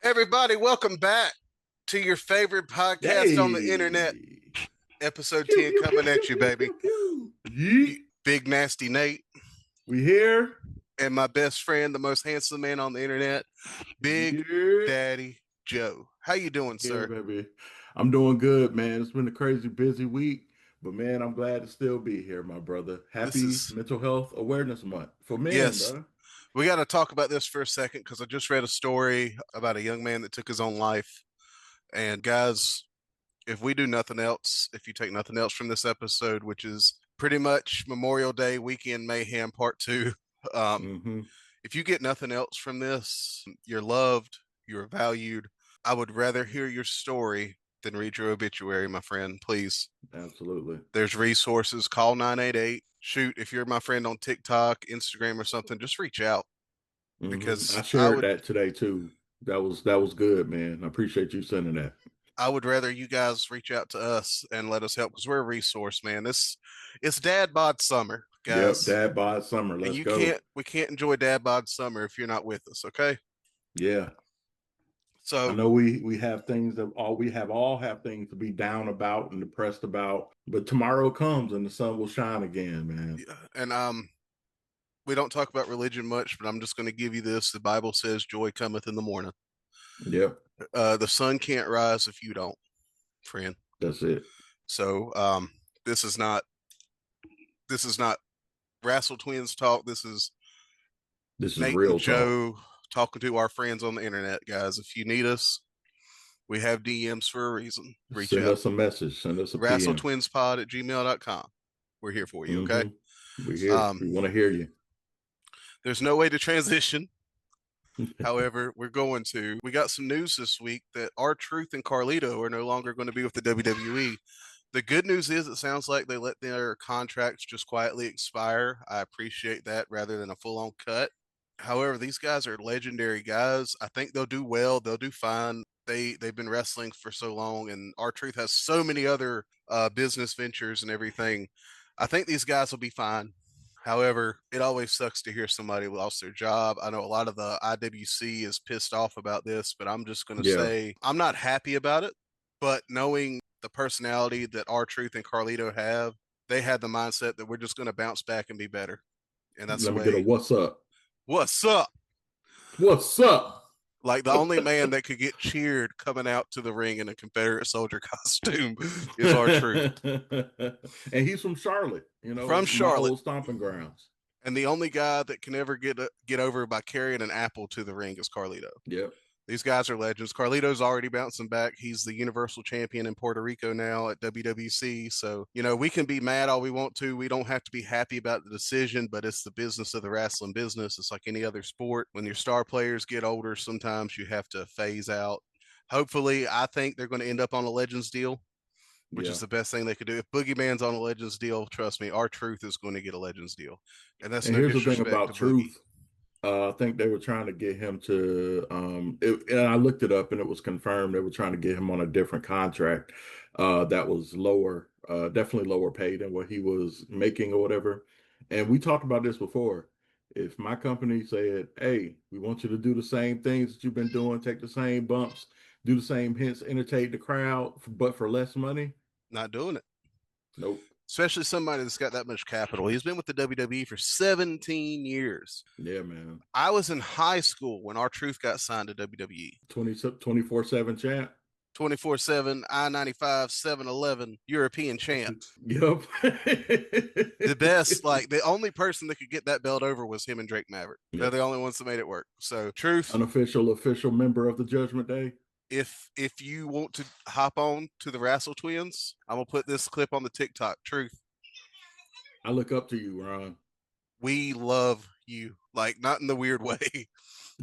Everybody, welcome back to your favorite podcast on the internet. Hey. Episode Pew, 10 pew, coming pew, at pew, you, pew, baby. pew, pew. Yeet. Big Nasty Nate We here. and my best friend, the most handsome man on the internet, Big Yeah. Daddy Joe. How you doing, Yeah, sir? baby. I'm doing good, man. It's been a crazy busy week, but man, I'm glad to still be here, my brother. This Happy is, Mental Health Awareness Month for men, yes, bro. we got to talk about this for a second because I just read a story about a young man that took his own life. And guys, if we do nothing else, if you take nothing else from this episode, which is pretty much Memorial Day Weekend Mayhem Part 2, Mm-hmm. if you get nothing else from this, you're loved, you're valued. I would rather hear your story than read your obituary, my friend. Please. Absolutely. There's resources. Call 988. Shoot, if you're my friend on TikTok, Instagram, or something, just reach out I because shared that today too. That was good, man. I appreciate you sending that. I would rather you guys reach out to us and let us help because we're a resource, man. It's Dad Bod Summer, Yep, guys. Dad Bod Summer. And Let's go. we can't enjoy Dad Bod Summer if you're not with us, okay? Yeah. So I know we have things that all have things to be down about and depressed about, but tomorrow comes and the sun will shine again, man. and we don't talk about religion much, but I'm just going to give you this. The Bible says joy cometh in the morning. Yep. The sun can't rise if you don't, friend. That's it. So this is not Wrassle Twins talk. This is Nate real and Joe talk. talking to our friends on the internet, guys. If you need us, we have DMs for a reason. Reach Send out. us a message. Send us a Wrassle PM. Twins Pod at gmail.com. We're here for you, okay? We're here. We want to hear you. There's no way to transition. However, we're going to. We got some news this week that R-Truth and Carlito are no longer going to be with the WWE. The good news is it sounds like they let their contracts just quietly expire. I appreciate that rather than a full-on cut. However, these guys are legendary guys. I think they'll do well. They'll do fine. They've been wrestling for so long, and R-Truth has so many other business ventures and everything. I think these guys will be fine. However, it always sucks to hear somebody lost their job. I know a lot of the IWC is pissed off about this, but I'm just going to say I'm not happy about it. But knowing the personality that R-Truth and Carlito have, they had the mindset that we're just going to bounce back and be better. And that's Let the me way. get a what's up. What's up? What's up? Like the only man that could get cheered coming out to the ring in a Confederate soldier costume is R-Truth. And he's from Charlotte, From Charlotte, my old stomping grounds. And the only guy that can ever get over by carrying an apple to the ring is Carlito. Yep. These guys are legends. Carlito's already bouncing back. He's the Universal Champion in Puerto Rico now at WWC. So, we can be mad all we want to. We don't have to be happy about the decision, but it's the business of the wrestling business. It's like any other sport. When your star players get older, sometimes you have to phase out. Hopefully, I think they're going to end up on a Legends deal, which is the best thing they could do. If Boogeyman's on a Legends deal, trust me, R-Truth is going to get a Legends deal. And that's no disrespect to Boogie. Here's the thing about Truth. I think they were trying to get him to, and I looked it up and it was confirmed. They were trying to get him on a different contract that was lower, definitely lower paid than what he was making or whatever. And we talked about this before. If my company said, hey, we want you to do the same things that you've been doing, take the same bumps, do the same hits, entertain the crowd, but for less money. Not doing it. Nope. Especially somebody that's got that much capital. He's been with the WWE for 17 years. Yeah, man. I was in high school when R-Truth got signed to WWE. 24/7 champ. 24/7, I-95, 7-Eleven, European champ. Yep. The best, the only person that could get that belt over was him and Drake Maverick. Yep. They're the only ones that made it work. So, Truth. Official member of the Judgment Day. If you want to hop on to the Wrassle Twins, I'm going to put this clip on the TikTok. Truth. I look up to you, Ron. We love you. Not in the weird way.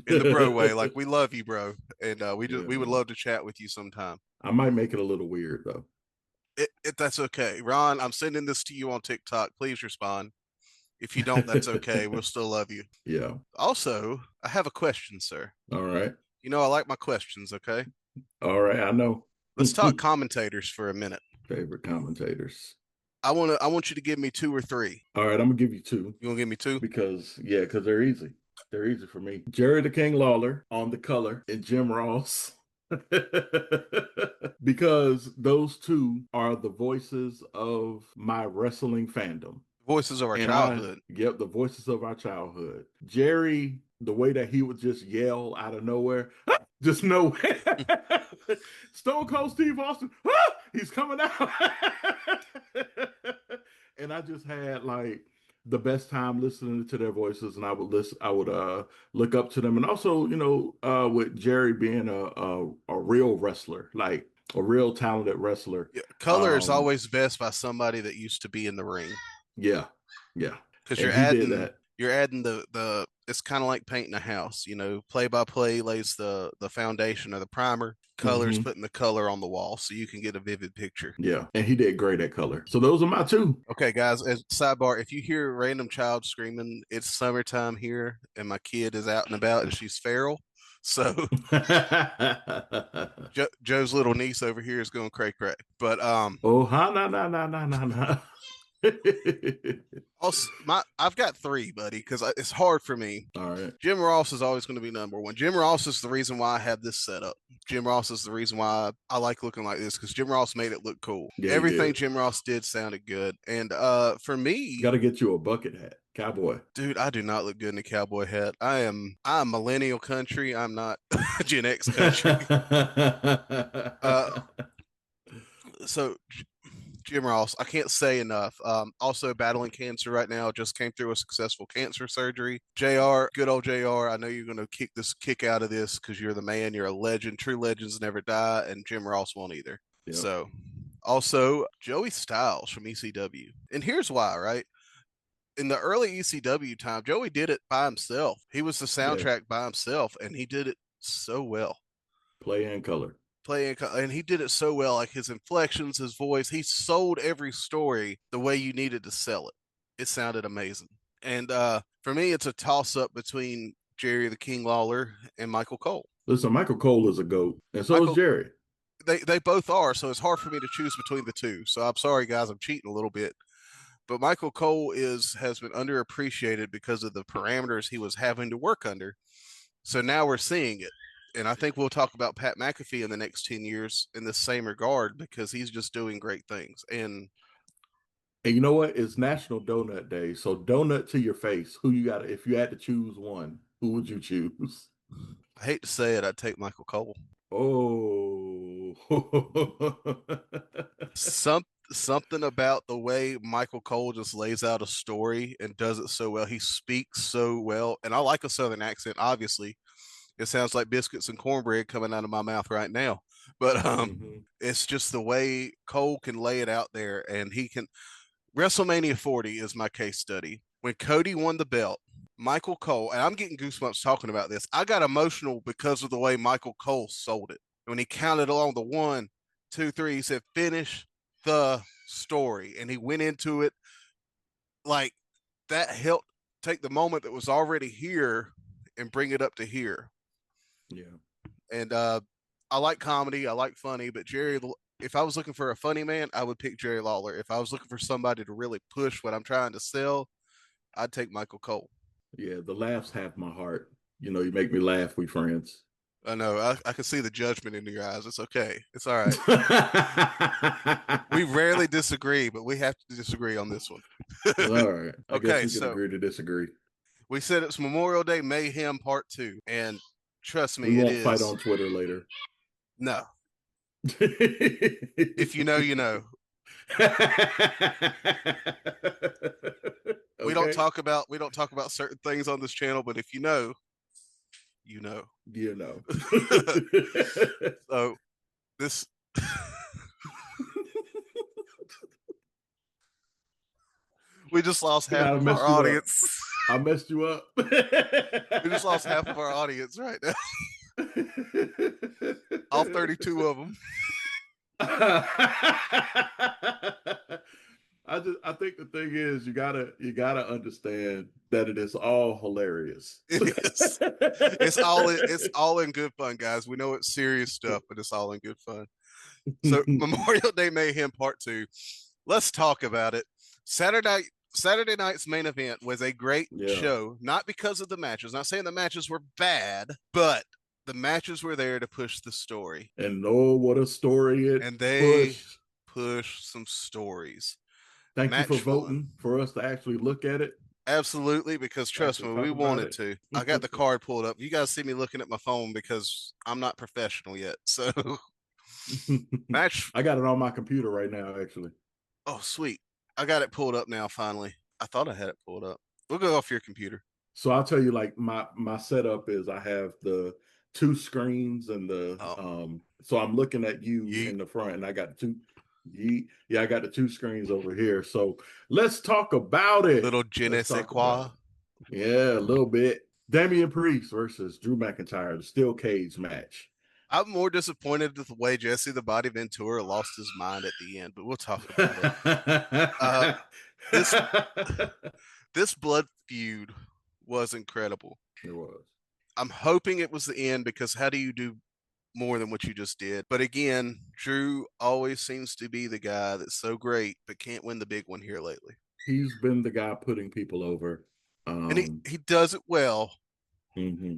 In the bro way. We love you, bro. And we would love to chat with you sometime. I might make it a little weird, though. That's okay. Ron, I'm sending this to you on TikTok. Please respond. If you don't, that's okay. We'll still love you. Yeah. Also, I have a question, sir. All right. I like my questions, okay? All right, I know. Let's talk commentators for a minute. Favorite commentators. I want you to give me 2 or 3. All right, I'm gonna give you 2. You want to give me 2? Because they're easy. They're easy for me. Jerry the King Lawler on the color and Jim Ross. Because those two are the voices of my wrestling fandom. Voices of our childhood. Yep, the voices of our childhood. Jerry, the way that he would just yell out of nowhere, just nowhere. Stone Cold Steve Austin, he's coming out. And I just had like the best time listening to their voices, and I would look up to them. And also, with Jerry being a real wrestler, like a real talented wrestler. Yeah, color is always best by somebody that used to be in the ring. Yeah. Because you're adding the it's kind of like painting a house, play by play lays the foundation or the primer, colors putting the color on the wall so you can get a vivid picture. Yeah, and he did great at color. So those are my two. Okay, guys, as sidebar, if you hear a random child screaming, it's summertime here and my kid is out and about and she's feral. So Joe's little niece over here is going cray cray. But no. Also, I've got three, buddy, because it's hard for me. All right. Jim Ross is always going to be number one. Jim Ross is the reason why I have this set up. Jim Ross is the reason why I like looking like this, because Jim Ross made it look cool. Yeah, everything Jim Ross did sounded good. And for me, got to get you a bucket hat, cowboy. Dude, I do not look good in a cowboy hat. I'm millennial country. I'm not Gen X country. So Jim Ross, I can't say enough. Also battling cancer right now, just came through a successful cancer surgery. JR, good old JR, I know you're going to kick out of this because you're the man, you're a legend. True legends never die, and Jim Ross won't either. Yep. So, also, Joey Styles from ECW. And here's why, right? In the early ECW time, Joey did it by himself. He was the soundtrack by himself, and he did it so well. Play and color. And he did it so well, like his inflections, his voice, he sold every story the way you needed to sell it. It sounded amazing. And for me, it's a toss-up between Jerry the King Lawler and Michael Cole. Listen, Michael Cole is a GOAT, and so is Jerry. They both are, so it's hard for me to choose between the two. So I'm sorry, guys, I'm cheating a little bit. But Michael Cole has been underappreciated because of the parameters he was having to work under. So now we're seeing it. And I think we'll talk about Pat McAfee in the next 10 years in the same regard because he's just doing great things. And you know what? It's National Donut Day. So donut to your face. Who you got? If you had to choose one, who would you choose? I hate to say it, I'd take Michael Cole. Oh. Something about the way Michael Cole just lays out a story and does it so well. He speaks so well. And I like a Southern accent, obviously. It sounds like biscuits and cornbread coming out of my mouth right now. But it's just the way Cole can lay it out there. And he can. WrestleMania 40 is my case study. When Cody won the belt, Michael Cole, and I'm getting goosebumps talking about this. I got emotional because of the way Michael Cole sold it. When he counted along the 1, 2, 3, he said, finish the story. And he went into it like that helped take the moment that was already here and bring it up to here. Yeah. And I like comedy. I like funny. But Jerry, if I was looking for a funny man, I would pick Jerry Lawler. If I was looking for somebody to really push what I'm trying to sell, I'd take Michael Cole. Yeah, the laughs have my heart. You make me laugh, we friends. I know. I can see the judgment in your eyes. It's okay. It's all right. We rarely disagree, but we have to disagree on this one. All right. I guess we can agree to disagree. We said it's Memorial Day Mayhem Part 2. And trust me, we won't fight on Twitter later. No. If you know, you know. Okay. We don't talk about certain things on this channel, but if you know, you know. You know. So this we just lost half of our audience. I messed you up. We just lost half of our audience right now. All 32 of them. I think the thing is you gotta understand that it is all hilarious. It is. It's all in good fun, guys. We know it's serious stuff, but it's all in good fun. So Memorial Day Mayhem Part 2. Let's talk about it. Saturday Saturday night's main event was a great Yeah. show, not because of the matches. Not saying the matches were bad, but the matches were there to push the story. And oh, what a story it And they pushed. pushed some stories. Thank you for Match one. voting for us to actually look at it. Absolutely, because trust me, we wanted to. I got the card pulled up. You guys see me looking at my phone because I'm not professional yet. So match. I got it on my computer right now, actually. Oh, sweet. I got it pulled up now, finally. I thought I had it pulled up. We'll go off your computer. So I'll tell you, like my setup is I have the two screens and the so I'm looking at you in the front, and I got the two. Yeah, I got the two screens over here. So let's talk about it. Little je ne sais quoi. Yeah, a little bit. Damian Priest versus Drew McIntyre, the steel cage match. I'm more disappointed with the way Jesse the Body Ventura lost his mind at the end, but we'll talk about it. This blood feud was incredible. It was. I'm hoping it was the end, because how do you do more than what you just did? But again, Drew always seems to be the guy that's so great but can't win the big one here lately. He's been the guy putting people over. And he does it well. Mm-hmm.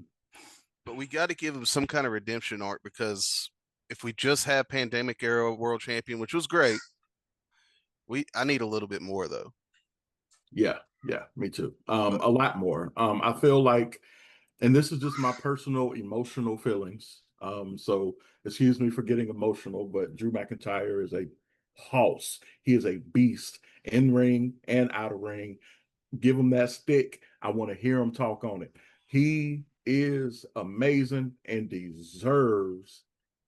But we got to give him some kind of redemption arc, because if we just have pandemic era world champion, which was great, I need a little bit more though. Yeah, me too. A lot more. I feel like, and this is just my personal emotional feelings. So excuse me for getting emotional, but Drew McIntyre is a horse. He is a beast in ring and out of ring. Give him that stick. I want to hear him talk on it. He is amazing and deserves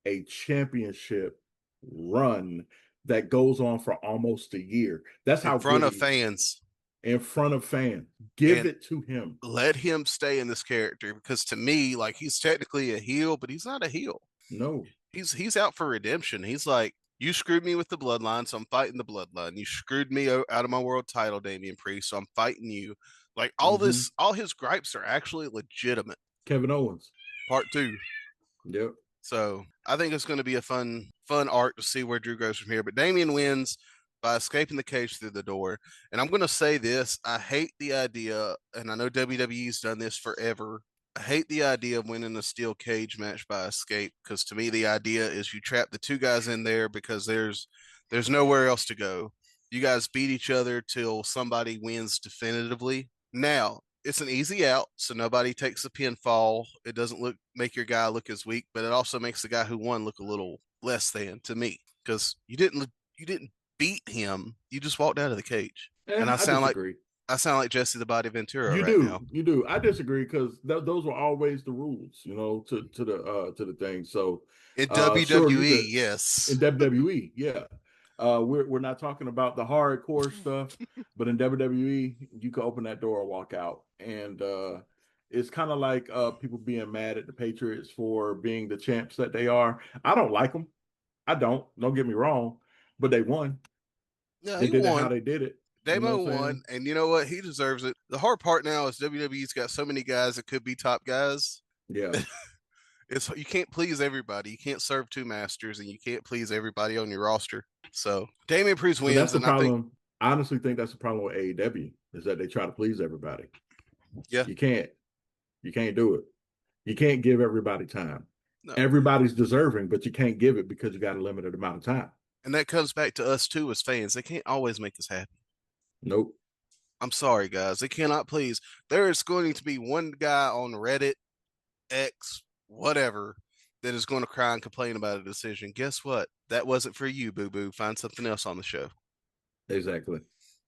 a championship run that goes on for almost a year. That's how in front of fans. In front of fans. Give it to him. Let him stay in this character, because to me, like, he's technically a heel, but he's not a heel. No. He's out for redemption. He's like, you screwed me with the bloodline, so I'm fighting the bloodline. You screwed me out of my world title, Damian Priest, so I'm fighting you. Like, all this, all his gripes are actually legitimate. Kevin Owens. Part 2. Yep. So I think it's going to be a fun arc to see where Drew goes from here. But Damian wins by escaping the cage through the door. And I'm going to say this. I hate the idea, and I know WWE's done this forever. I hate the idea of winning a steel cage match by escape, because to me, the idea is you trap the two guys in there because there's nowhere else to go. You guys beat each other till somebody wins definitively. Now, it's an easy out, so nobody takes a pinfall. It doesn't make your guy look as weak, but it also makes the guy who won look a little less than, to me, because you didn't beat him. You just walked out of the cage. And I sound like Jesse the Body Ventura now. You do. I disagree, because those were always the rules, to the thing. So in WWE, yes. In WWE, yeah. We're not talking about the hardcore stuff, but in WWE, you can open that door and walk out. And it's kind of like people being mad at the Patriots for being the champs that they are. I don't like them. I don't get me wrong, but they won. Yeah, they did it how they did it. Damo won, and you know what? He deserves it. The hard part now is WWE's got so many guys that could be top guys. Yeah. You can't please everybody. You can't serve two masters, and you can't please everybody on your roster. So Damian Priest wins. That's the problem. I honestly think that's the problem with AEW, is that they try to please everybody. Yeah. You can't do it. You can't give everybody time. No. Everybody's deserving, but you can't give it because you got a limited amount of time. And that comes back to us too as fans. They can't always make us happy. Nope. I'm sorry, guys. They cannot please. There is going to be one guy on Reddit, X, whatever, that is going to cry and complain about a decision. Guess what? That wasn't for you, boo-boo. Find something else on the show. Exactly.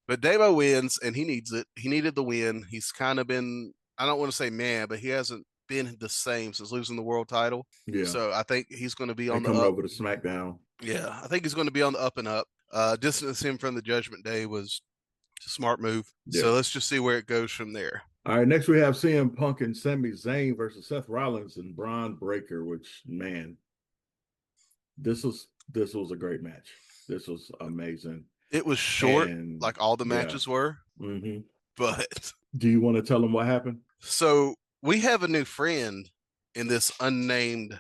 But Damo wins, and he needs it. He needed the win. He's kind of been, I don't want to say mad, but he hasn't been the same since losing the world title. Yeah. So I think he's going to be on the coming up. Over to SmackDown. Yeah, I think he's going to be on the up and up. Distance him from the Judgment Day was a smart move. Yeah. So let's just see where it goes from there. All right, next we have CM Punk and Sami Zayn versus Seth Rollins and Braun Breaker, which, man, this was a great match. This was amazing. It was short, like all the matches were. Mm-hmm. But do you want to tell them what happened? So we have a new friend in this unnamed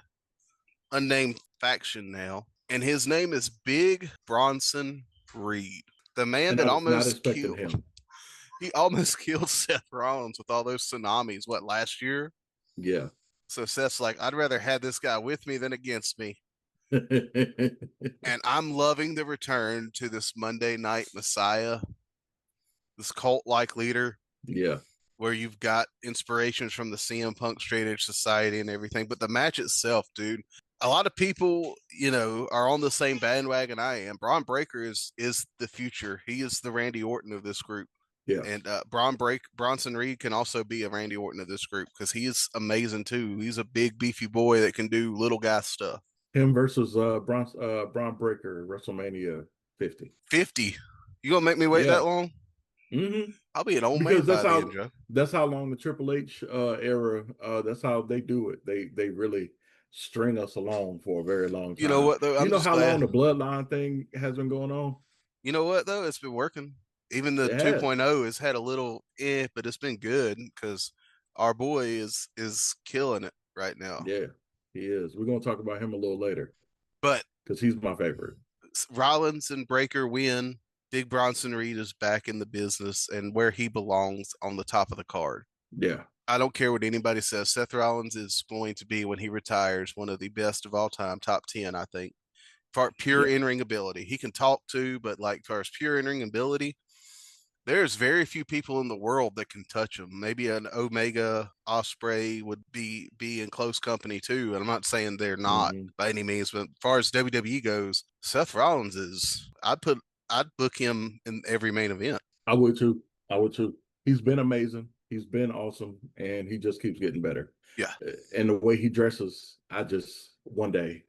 faction now, and his name is Big Bronson Reed, the man that almost killed him. He almost killed Seth Rollins with all those tsunamis, last year? Yeah. So Seth's like, I'd rather have this guy with me than against me. And I'm loving the return to this Monday Night Messiah, this cult-like leader. Yeah. Where you've got inspirations from the CM Punk Straight Edge Society and everything. But the match itself, dude, a lot of people, are on the same bandwagon I am. Braun Breaker is the future. He is the Randy Orton of this group. Yeah. And Bronson Reed can also be a Randy Orton of this group because he's amazing too. He's a big beefy boy that can do little guy stuff. Him versus Braun Breaker, WrestleMania 50. 50. You gonna make me wait that long? Mm-hmm. I'll be an old Because man by then, Joe. that's how long the Triple H era. That's how they do it. They really string us along for a very long time. You know what though? You know how long the bloodline thing has been going on? You know what though? It's been working. Even the 2.0 has had a little but it's been good because our boy is killing it right now. Yeah, he is. We're gonna talk about him a little later. But because he's my favorite. Rollins and Breaker win. Big Bronson Reed is back in the business and where he belongs on the top of the card. Yeah. I don't care what anybody says. Seth Rollins is going to be, when he retires, one of the best of all time, top 10, I think, for pure in-ring ability. He can talk too, but like for his pure in-ring ability, there's very few people in the world that can touch him. Maybe an Omega Osprey would be in close company too. And I'm not saying they're not by any means, but as far as WWE goes, Seth Rollins is, I'd book him in every main event. I would too. He's been amazing. He's been awesome. And he just keeps getting better. Yeah. And the way he dresses, one day.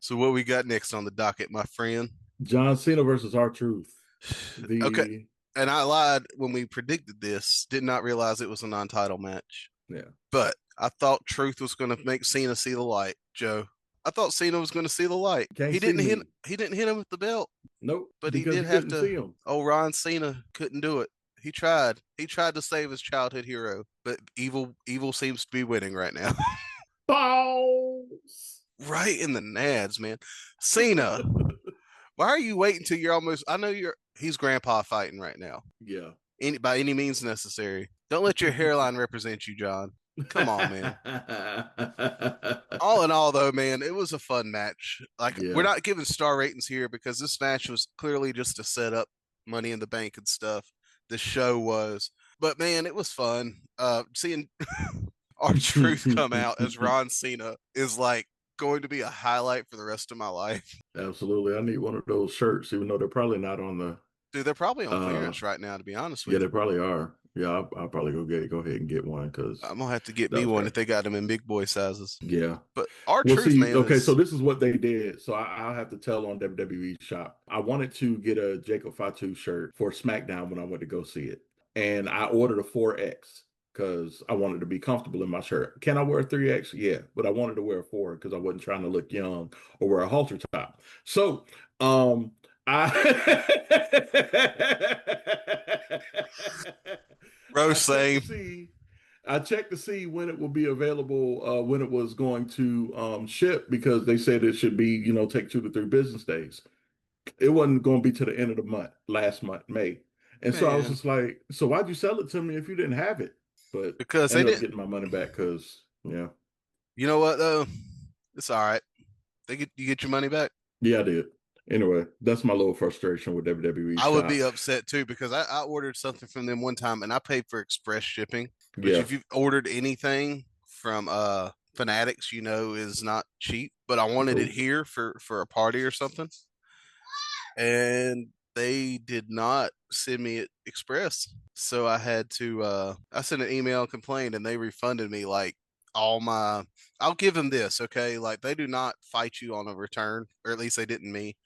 So what we got next on the docket, my friend? John Cena versus R-Truth. Okay. And I lied when we predicted this. Did not realize it was a non-title match. Yeah. But I thought Truth was going to make Cena see the light, Joe. I thought Cena was going to see the light. He didn't hit him with the belt. Nope. But he did have to see him. Oh, Ron Cena couldn't do it. He tried. He tried to save his childhood hero, but evil seems to be winning right now. Balls. Right in the nads, man. Cena. Why are you waiting till you're almost? I know he's grandpa fighting right now. Yeah. By any means necessary. Don't let your hairline represent you, John. Come on, man. All in all, though, man, it was a fun match. We're not giving star ratings here because this match was clearly just to set up Money in the Bank and stuff. The show was, but man, it was fun. Seeing R-Truth come out as Ron Cena is like going to be a highlight for the rest of my life. Absolutely. I need one of those shirts, even though they're probably not on the. Dude, they're probably on clearance right now, to be honest with you. Yeah, they probably are. Yeah, I'll probably go ahead and get one because I'm gonna have to get me one if they got them in big boy sizes. Yeah, but R-Truth, man. Okay, so this is what they did. So I'll have to tell on WWE Shop. I wanted to get a Jacob Fatu shirt for SmackDown when I went to go see it, and I ordered a 4X because I wanted to be comfortable in my shirt. Can I wear a 3X? Yeah, but I wanted to wear a 4 because I wasn't trying to look young or wear a halter top. So, I checked to see when it will be available, when it was going to ship, because they said it should be, take 2 to 3 business days. It wasn't going to be to the end of the month, last month, May. And so I was just like, so why'd you sell it to me if you didn't have it? But because they didn't get my money back because, You know what, though? It's all right. You get your money back? Yeah, I did. Anyway, that's my little frustration with WWE. I would be upset too because I ordered something from them one time and I paid for express shipping. Which if you've ordered anything from Fanatics, is not cheap. But I wanted it here for a party or something. And they did not send me it express. So I had to I sent an email and complained and they refunded me like all my. I'll give them this, okay? Like they do not fight you on a return, or at least they didn't me.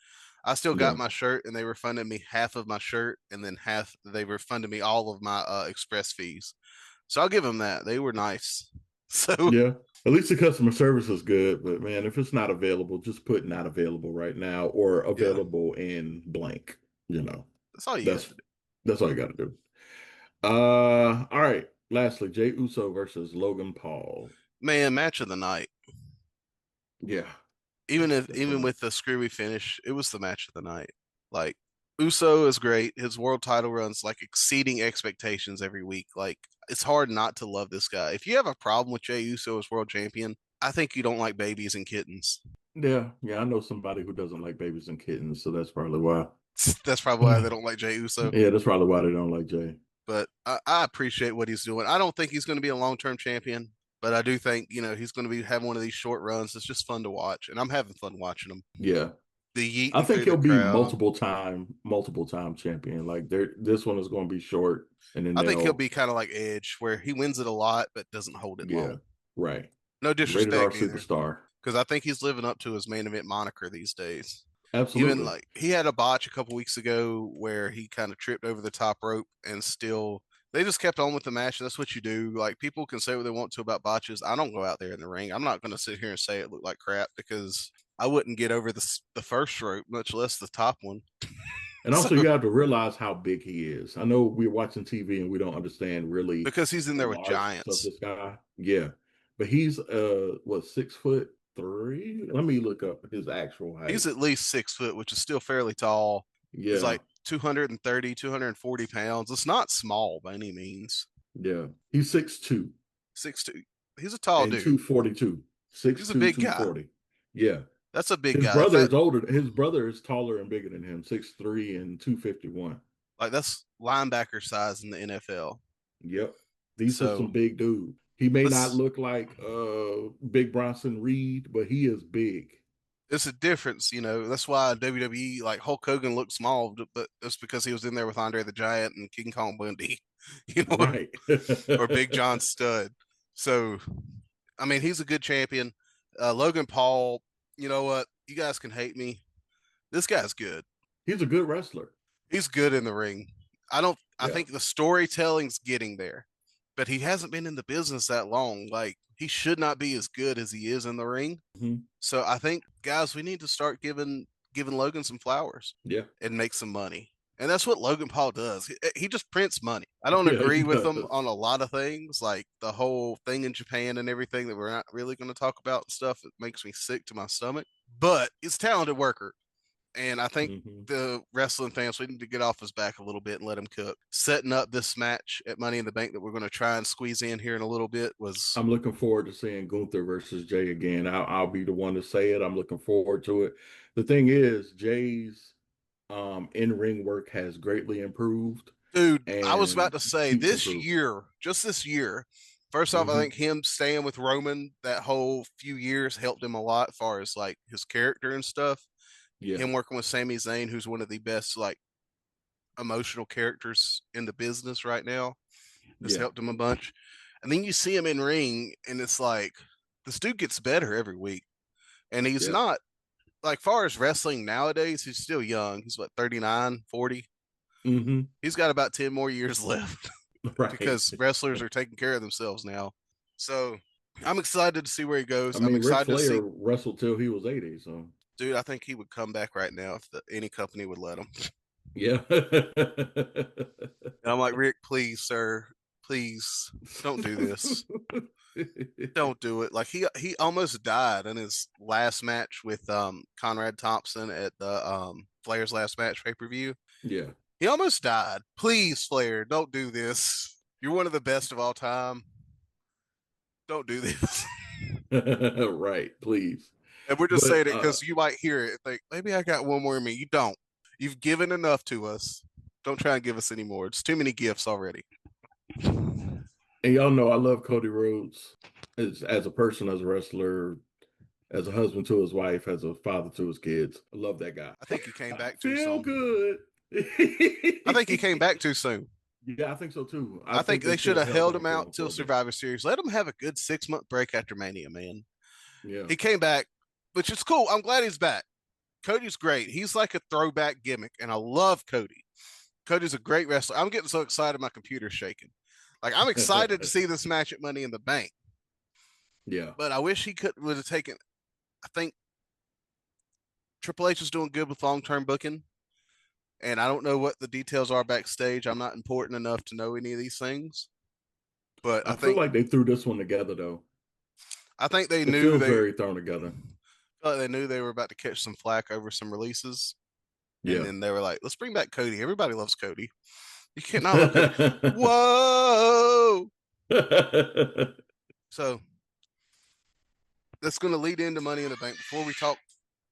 I still got my shirt and they refunded me half of my shirt and then they refunded me all of my express fees. So I'll give them that. They were nice. So yeah, at least the customer service is good. But man, if it's not available, just put not available right now or available in blank. That's all you got to do. That's all you got to do. All right. Lastly, Jey Uso versus Logan Paul. Man, match of the night. Yeah. Even with the screwy finish, it was the match of the night. Like Uso is great. His world title runs like exceeding expectations every week. Like it's hard not to love this guy. If you have a problem with Jey Uso as world champion, I think you don't like babies and kittens. Yeah, yeah, I know somebody who doesn't like babies and kittens, so that's probably why. That's probably why they don't like Jey Uso. Yeah, that's probably why they don't like Jay. But I appreciate what he's doing. I don't think he's going to be a long-term champion, but I do think he's going to be having one of these short runs. It's just fun to watch, and I'm having fun watching him. Yeah, The I yeeting think through the he'll be crowd. multiple time champion. Like this one is going to be short, and then I think he'll they'll, be kind of like Edge, where he wins it a lot but doesn't hold it yeah, long. right. No Rated R disrespect either, superstar. because I think he's living up to his main event moniker these days. Even Absolutely. like he had a botch a couple weeks ago where he kind of tripped over the top rope and still they just kept on with the match. That's what you do. Like people can say what they want to about botches. I don't go out there in the ring. I'm not going to sit here and say it looked like crap because I wouldn't get over the first rope, much less the top one. And So also, you have to realize how big he is. I know we're watching TV and we don't understand really because he's in the there with largeness of giants, this guy. Yeah, but he's what 6'3"? Let me look up his actual he's height. at least 6 foot, which is still fairly tall. He's Yeah, like 230, 240 pounds. It's not small by any means. yeah, he's 6'2" 6'2". He's a tall and dude. 242. He's a 6'2", big guy. 240. Yeah, That's a big his guy. brother is older. His brother is taller and bigger than him, 6'3" and 251. Like that's linebacker size in the NFL. Yep, these are So some big dudes. He may not let's look like Big Bronson Reed, but he is big. it's a difference, That's why WWE like Hulk Hogan looked small, but that's because he was in there with Andre the Giant and King Kong Bundy, you know, Right. or Big John Studd. So I mean, he's a good champion. Logan Paul, you know what? You guys can hate me. This guy's good. He's a good wrestler. He's good in the ring. I Yeah. think the storytelling's getting there, but he hasn't been in the business that long. Like he should not be as good as he is in the ring. Mhm. So I think guys, we need to start giving Logan some flowers Yeah. and make some money. And that's what Logan Paul does. He just prints money. I don't Yeah, he agree with him on does. a lot of things, like the whole thing in Japan and everything that we're not really going to talk about and stuff. It makes me sick to my stomach. But he's a talented worker. And I think Hmm. the wrestling fans, we need to get off his back a little bit and let him cook. Setting up this match at Money in the Bank that we're going to try and squeeze in here in a little bit was, I'm looking forward to seeing Gunther versus Jay again. I'll be the one to say it. I'm looking forward to it. The thing is, Jay's in-ring work has greatly improved dude, I was about and to say keeps improving. just this year, first off, I Hmm. think him staying with Roman that whole few years helped him a lot as far as like his character and stuff. Yeah. Him working with Sami Zayn, who's one of the best like emotional characters in the business right now, has Yeah. helped him a bunch. And then you see him in ring, and it's like this dude gets better every week. And he's Yeah. not like far as wrestling nowadays, he's still young. He's what, 39, 40. Hmm. He's got about 10 more years left Right. because wrestlers are taking care of themselves now. So I'm excited to see where he I goes. I'm mean, Ric excited to Flair see, wrestled till he was 80, so dude. I think he would come back right now if any company would let him. yeah. And I'm like, Rick, please, sir, please don't do this. Don't do it. Like he almost died in his last match with Conrad Thompson at the Flair's last match pay-per-view. Yeah. He almost died. Please, Flair, don't do this. You're one of the best of all time. Don't do this. Right, please. And we're just But saying it because you might hear it. Think maybe I got one more in me. You don't. You've given enough to us. Don't try and give us any more. It's too many gifts already. and y'all know I love Cody Rhodes as a person, as a wrestler, as a husband to his wife, as a father to his kids. I love that guy. I think he came I back too feel soon. good. I think he came back too soon. Yeah, I think so too. I I think think they they should should have have held held on him to out him for till a bit. Survivor Series. Let him have a good 6 month break after Mania, man. Yeah. He came back, which is cool. I'm glad he's back. Cody's great. He's like a throwback gimmick, and I love Cody. Cody's a great wrestler. I'm getting so excited, my computer's shaking. Like I'm excited to see this match at Money in the Bank, Yeah. but I wish he could would have taken. I think Triple H is doing good with long term booking, and I don't know what the details are backstage. I'm not important enough to know any of these things, but I feel like they threw this one together though. I think they It knew feels they very thrown together. they knew they were about to catch some flack over some releases. And Yeah. then they were like, let's bring back Cody. Everybody loves Cody. You can't not love Cody. Whoa! So that's going to lead into Money in the Bank. Before we talk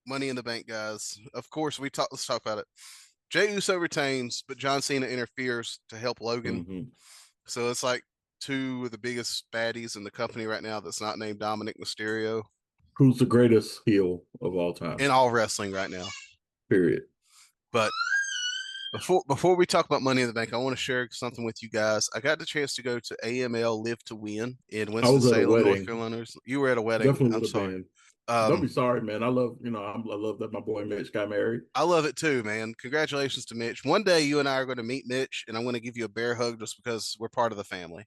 Money in the Bank, guys, of course, let's talk about it. Jey Uso retains, but John Cena interferes to help Logan. Mm-hmm. So it's like two of the biggest baddies in the company right now that's not named Dominic Mysterio. Who's the greatest heel of all time? In all wrestling right now. Period. But before we talk about Money in the Bank, I want to share something with you guys. I got the chance to go to AML Live to Win in Winston-Salem, North Carolina. You were at a wedding. Definitely I'm would have sorry. been. Don't be sorry, man. I love that my boy Mitch got married. I love it too, man. Congratulations to Mitch. One day you and I are going to meet Mitch, and I'm going to give you a bear hug just because we're part of the family.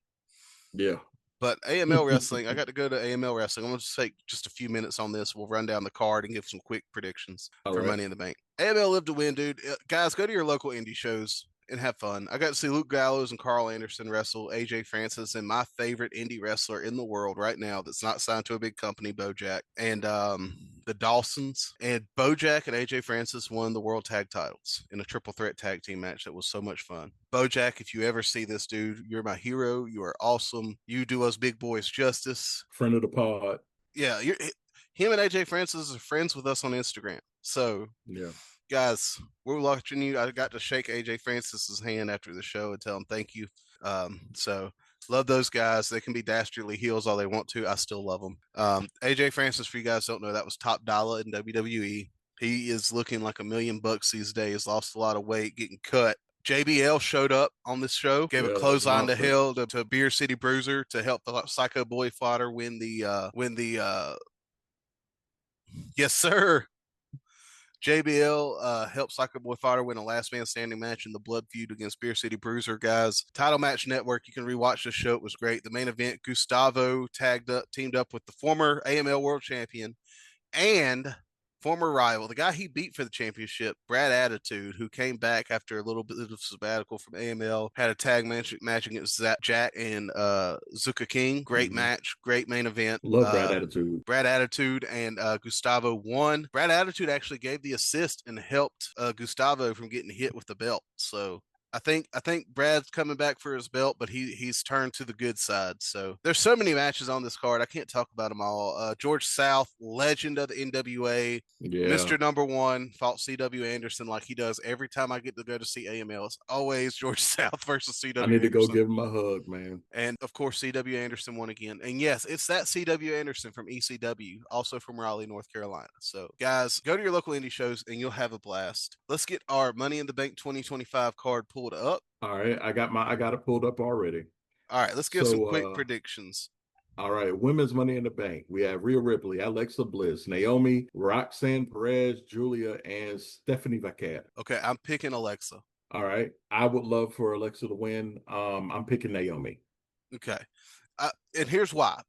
Yeah. But AML Wrestling, I got to go to AML Wrestling. I'm going to take just a few minutes on this. We'll run down the card and give some quick predictions for Money in the Bank. AML Live to Win, dude. Guys, go to your local indie shows and have fun. I got to see Luke Gallows and Carl Anderson wrestle AJ Francis and my favorite indie wrestler in the world right now that's not signed to a big company, Bojack, and the Dawsons. And Bojack and AJ Francis won the world tag titles in a triple threat tag team match that was so much fun. Bojack, if you ever see this, dude, you're my hero. You are awesome. You do us big boys justice. Friend of the pod. Yeah, him and AJ Francis are friends with us on Instagram. So yeah. Guys, we're watching you. I got to shake AJ Francis's hand after the show and tell him thank you. So love those guys. They can be dastardly heels all they want to. I still love them. AJ Francis, for you guys don't know, that was top dollar in WWE. He is looking like $1 million these days. Lost a lot of weight, getting cut. JBL showed up on this show, gave a clothesline to hell to Beer City Bruiser to help the Psycho Boy Fighter win the yes, sir. JBL helped Psycho Boy Fighter win a last man standing match in the blood feud against Beer City Bruiser, guys. Title Match Network, you can rewatch the show. It was great. The main event, Gustavo teamed up with the former AML World Champion and former rival, the guy he beat for the championship, Brad Attitude, who came back after a little bit of sabbatical from AML, had a tag match against Jack and Zuka King. Great match, great main event. Love Brad Attitude. Brad Attitude and Gustavo won. Brad Attitude actually gave the assist and helped Gustavo from getting hit with the belt. So I think Brad's coming back for his belt, but he's turned to the good side. So there's so many matches on this card. I can't talk about them all. George South, legend of the NWA, Mr. Number One, fought C.W. Anderson like he does every time I get to go to see AML. It's always George South versus C.W. I need to Anderson. go give him a hug, man. And of course, C.W. Anderson won again. And yes, it's that C.W. Anderson from ECW, also from Raleigh, North Carolina. So guys, go to your local indie shows and you'll have a blast. Let's get our Money in the Bank 2025 card pulled up. All right, I got it pulled up already. All right, let's give some quick predictions. All right, women's Money in the Bank. We have Rhea Ripley, Alexa Bliss, Naomi, Roxanne Perez, Julia, and Stephanie Vaquer. Okay, I'm picking Alexa. All right, I would love for Alexa to win. I'm picking Naomi. Okay, and here's why.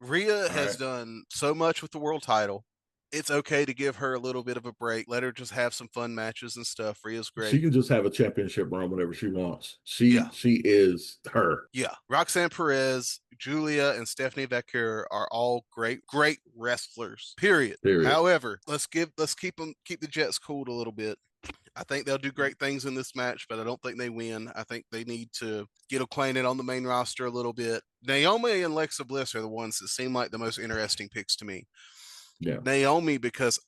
Rhea has done so much with the world title. It's okay to give her a little bit of a break. Let her just have some fun matches and stuff. Rhea's great. She can just have a championship run whenever she wants. She is her. Yeah. Roxanne Perez, Julia, and Stephanie Vaquer are all great wrestlers. Period. However, let's keep the Jets cooled a little bit. I think they'll do great things in this match, but I don't think they win. I think they need to get acquainted on the main roster a little bit. Naomi and Alexa Bliss are the ones that seem like the most interesting picks to me. Yeah. Naomi, because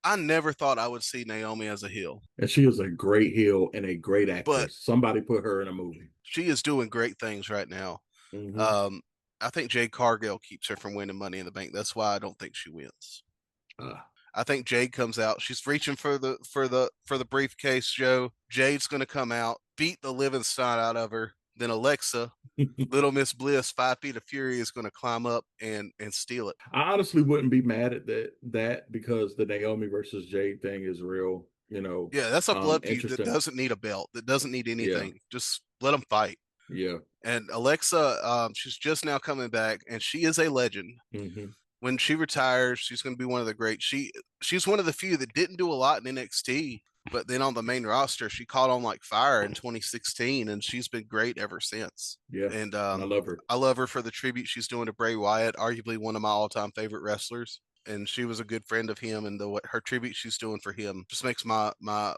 I never thought I would see Naomi as a heel. And she is a great heel and a great actress. But somebody put her in a movie. She is doing great things right now. Mm-hmm. I think Jade Cargill keeps her from winning Money in the Bank. That's why I don't think she wins. I think Jade comes out. She's reaching for the briefcase, Joe. Jade's going to come out, beat the living snot out of her. Then Alexa, Little Miss Bliss, 5 Feet of Fury, is going to climb up and steal it. I honestly wouldn't be mad at that because the Naomi versus Jade thing is real, Yeah, that's a blood feud that doesn't need a belt, that doesn't need anything. Yeah. Just let them fight. Yeah. And Alexa, she's just now coming back, and she is a legend. Mm-hmm. When she retires, she's going to be one of the great. She's one of the few that didn't do a lot in NXT. But then on the main roster, she caught on like fire in 2016, and she's been great ever since. Yeah, and I love her. I love her for the tribute she's doing to Bray Wyatt, arguably one of my all-time favorite wrestlers. and she was a good friend of him, and what her tribute she's doing for him just makes my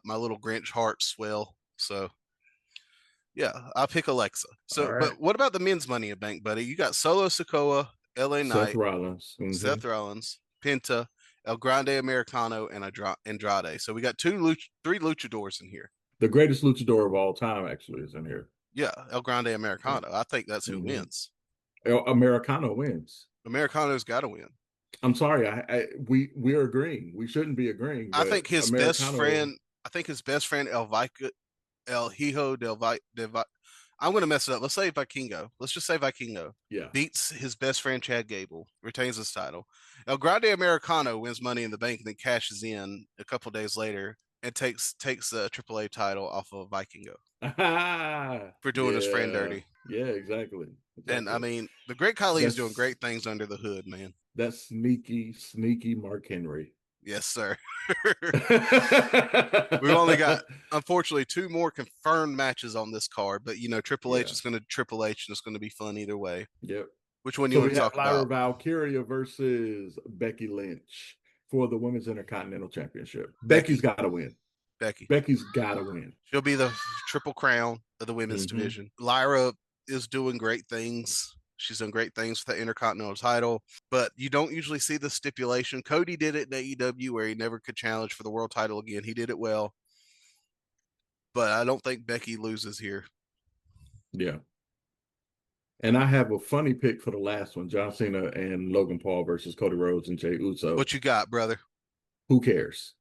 little Grinch heart swell. So yeah, I'll pick Alexa. All So, right. but what about the men's Money in Bank, buddy? You got Solo Sikoa, LA Seth Knight, Rollins. Seth Rollins, Penta, El Grande Americano, and Andrade. So we got three luchadors in here. The greatest luchador of all time actually is in here. Yeah, El Grande Americano. I think that's who wins. Americano wins. Americano's got to win. I'm sorry, we're agreeing. We shouldn't be agreeing. I think his best friend. I think his best friend El Hijo del I'm going to mess it up. Let's say Vikingo. Let's just say Vikingo. Yeah. Beats his best friend Chad Gable, retains his title. El Grande Americano wins Money in the Bank and then cashes in a couple days later and takes the AAA title off of Vikingo for doing his friend dirty. Yeah, exactly. And I mean, the Great Khali is doing great things under the hood, man. That's sneaky Mark Henry. Yes, sir. We've only got, unfortunately, 2 more confirmed matches on this card, but Triple H is going to Triple H, and it's going to be fun either way. Yep. Which one do you want to talk Lyra about? Valkyria versus Becky Lynch for the Women's Intercontinental Championship. Becky's got to win. Becky's got to win. She'll be the Triple Crown of the women's division. Lyra is doing great things. She's done great things with the Intercontinental title, but you don't usually see the stipulation. Cody did it in AEW where he never could challenge for the world title again. He did it well, but I don't think Becky loses here. Yeah. And I have a funny pick for the last one, John Cena and Logan Paul versus Cody Rhodes and Jey Uso. What you got, brother? Who cares?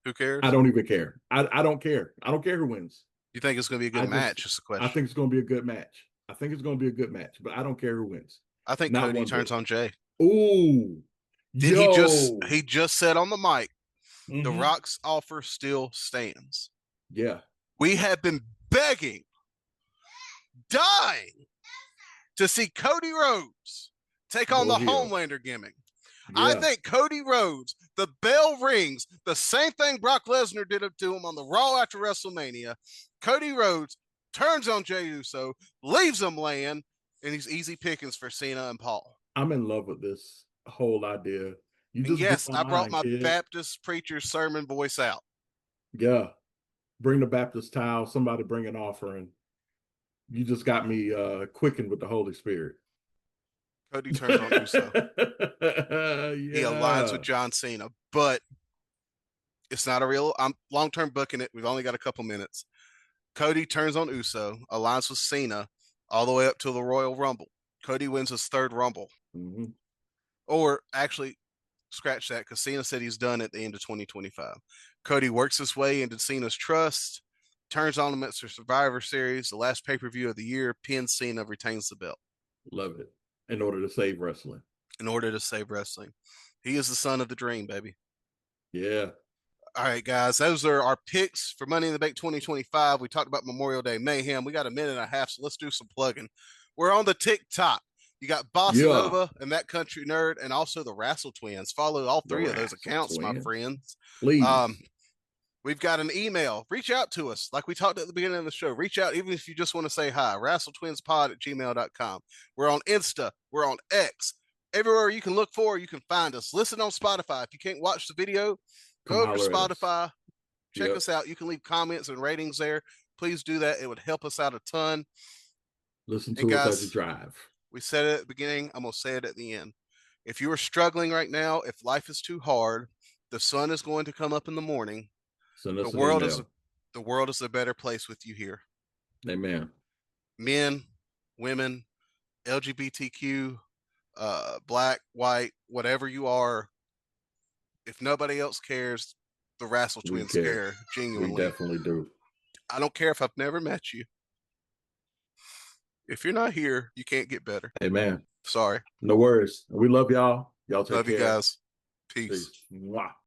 Who cares? I don't even care. I don't care. I don't care who wins. You think it's going to be a good match? Just a question. I think it's going to be a good match. But I don't care who wins. I think Cody turns on Jay. Ooh. He just said on the mic, The Rock's offer still stands. Yeah. We have been begging, dying to see Cody Rhodes take on the Homelander gimmick. Yeah. I think Cody Rhodes, the bell rings, the same thing Brock Lesnar did to him on the Raw after WrestleMania. Cody Rhodes turns on Jey Uso, leaves him laying, and he's easy pickings for Cena and Paul. I'm in love with this whole idea. I brought my Baptist preacher's sermon voice out. Yeah. Bring the Baptist towel. Somebody bring an offering. You just got me quickened with the Holy Spirit. Cody turns on Uso. He aligns with John Cena, but it's not a real. I'm long-term booking it. We've only got a couple minutes. Cody turns on Uso, aligns with Cena all the way up to the Royal Rumble. Cody wins his 3rd Rumble. Or actually, scratch that, because Cena said he's done at the end of 2025. Cody works his way into Cena's trust, turns on him at the Survivor Series, the last pay-per-view of the year, pins Cena, retains the belt. Love it. In order to save wrestling. He is the son of the dream, baby. Yeah. All right, guys, those are our picks for Money in the Bank 2025. We talked about Memorial Day Mayhem. We got a minute and a half, so let's do some plugging. We're on the TikTok. You got Bossa Nova and That Country Nerd, and also the Wrassle Twins. Follow all 3 of those accounts, my friends. Please. We've got an email. Reach out to us. Like we talked at the beginning of the show. Reach out even if you just want to say hi. WrassleTwinsPod@gmail.com. We're on Insta. We're on X. Everywhere you can look for, you can find us. Listen on Spotify. If you can't watch the video, go over to Spotify. Check us out. You can leave comments and ratings there. Please do that. It would help us out a ton. Listen to us as you drive. We said it at the beginning. I'm going to say it at the end. If you are struggling right now, if life is too hard, the sun is going to come up in the morning. The world is a better place with you here. Amen. Men, women, LGBTQ, black, white, whatever you are. If nobody else cares, the Wrassle Twins care genuinely. We definitely do. I don't care if I've never met you. If you're not here, you can't get better. Amen. Sorry. No worries. We love y'all. Y'all take care. Love you guys. Peace. Mwah.